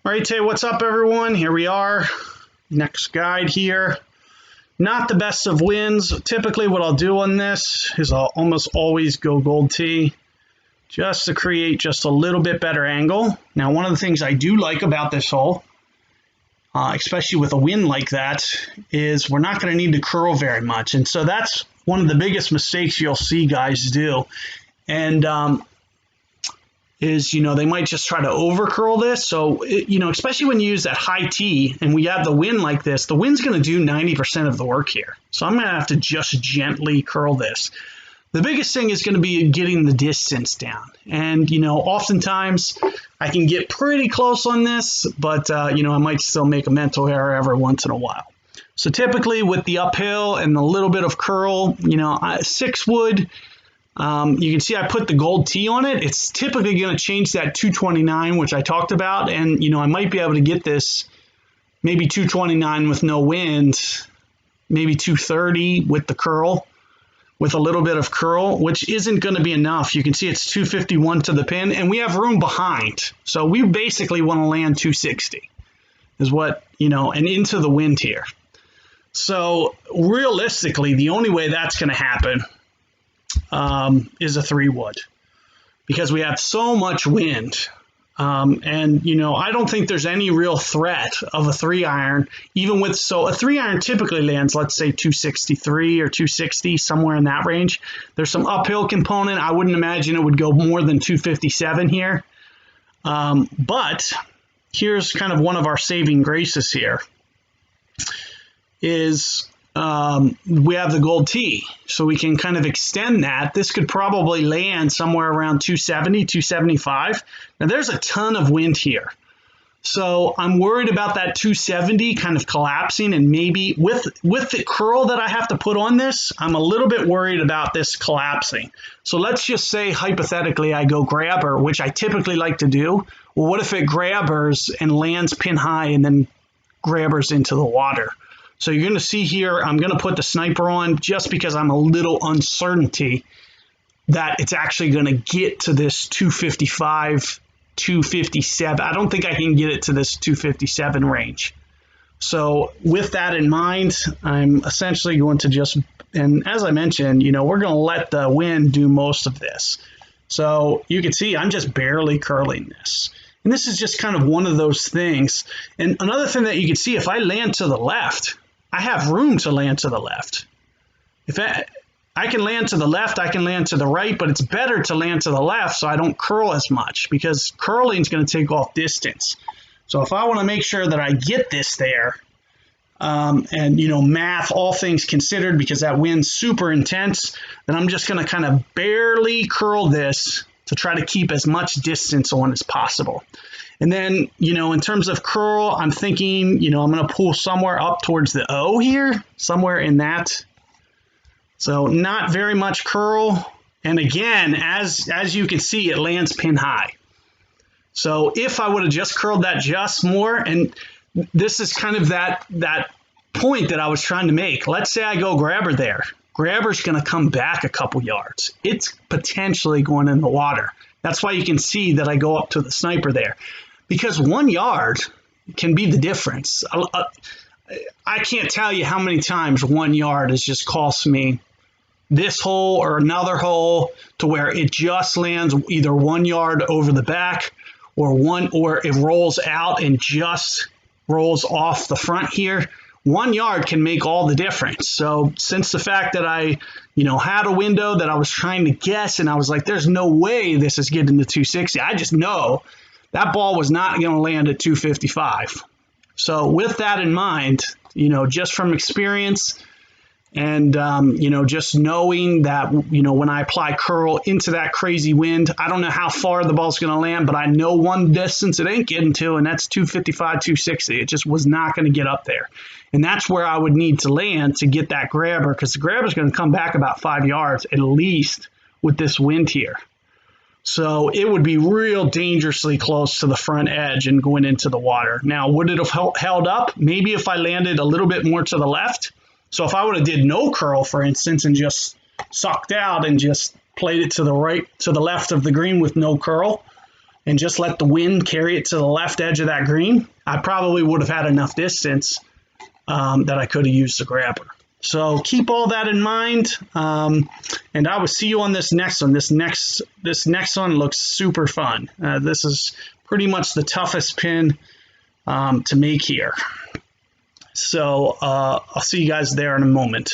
All right, hey, what's up, everyone? Here we are. Next guide here. Not the best of winds. Typically, what I'll do on this is I'll almost always go gold tee just to create just a little bit better angle. Now, one of the things I do like about this hole, especially with a wind like that, is we're not going to need to curl very much. And so that's one of the biggest mistakes you'll see guys do. And they might just try to over curl this. So, especially when you use that high tee and we have the wind like this, the wind's going to do 90% of the work here. So I'm going to have to just gently curl this. The biggest thing is going to be getting the distance down. And, oftentimes I can get pretty close on this, but, I might still make a mental error every once in a while. So typically with the uphill and a little bit of curl, 6 wood, you can see I put the gold tee on it. It's typically going to change that 229, which I talked about. And, I might be able to get this maybe 229 with no wind, maybe 230 with the curl, with a little bit of curl, which isn't going to be enough. You can see it's 251 to the pin, and we have room behind. So we basically want to land 260 is what, and into the wind here. So realistically, the only way that's going to happen is a 3 wood, because we have so much wind. I don't think there's any real threat of a 3-iron, so a 3-iron typically lands, let's say 263 or 260, somewhere in that range. There's some uphill component. I wouldn't imagine it would go more than 257 here. But here's kind of one of our saving graces here is we have the gold tee, so we can kind of extend that. This could probably land somewhere around 270, 275. Now there's a ton of wind here. So I'm worried about that 270 kind of collapsing, and maybe with the curl that I have to put on this, I'm a little bit worried about this collapsing. So let's just say hypothetically I go grabber, which I typically like to do. Well, what if it grabbers and lands pin high and then grabbers into the water? So you're going to see here, I'm going to put the sniper on just because I'm a little uncertainty that it's actually going to get to this 255, 257. I don't think I can get it to this 257 range. So with that in mind, I'm essentially going to just, and as I mentioned, we're going to let the wind do most of this. So you can see I'm just barely curling this. And this is just kind of one of those things. And another thing that you can see, if I land to the left, I have room to land to the left. If I can land to the left, I can land to the right, but it's better to land to the left so I don't curl as much, because curling is going to take off distance. So if I want to make sure that I get this there, and math, all things considered, because that wind's super intense, then I'm just going to kind of barely curl this to try to keep as much distance on as possible. And then, in terms of curl, I'm thinking, I'm going to pull somewhere up towards the O here, somewhere in that. So not very much curl. And again, as you can see, it lands pin high. So if I would have just curled that just more, and this is kind of that point that I was trying to make. Let's say I go grabber there. Grabber's going to come back a couple yards. It's potentially going in the water. That's why you can see that I go up to the sniper there, because 1 yard can be the difference. I can't tell you how many times 1 yard has just cost me this hole or another hole, to where it just lands either 1 yard over the back, or it rolls out and just rolls off the front here. 1 yard can make all the difference. So since the fact that I, had a window that I was trying to guess, and I was like, there's no way this is getting to 260. I just know that ball was not going to land at 255. So with that in mind, just from experience, and, just knowing that, when I apply curl into that crazy wind, I don't know how far the ball's going to land, but I know one distance it ain't getting to, and that's 255, 260. It just was not going to get up there. And that's where I would need to land to get that grabber, because the grabber's going to come back about 5 yards at least with this wind here. So it would be real dangerously close to the front edge and going into the water. Now, would it have held up? Maybe if I landed a little bit more to the left. So if I would have did no curl, for instance, and just sucked out and just played it to the right, to the left of the green with no curl, and just let the wind carry it to the left edge of that green, I probably would have had enough distance that I could have used the grabber. So keep all that in mind, and I will see you on this next one. This next one looks super fun. This is pretty much the toughest pin to make here. So I'll see you guys there in a moment.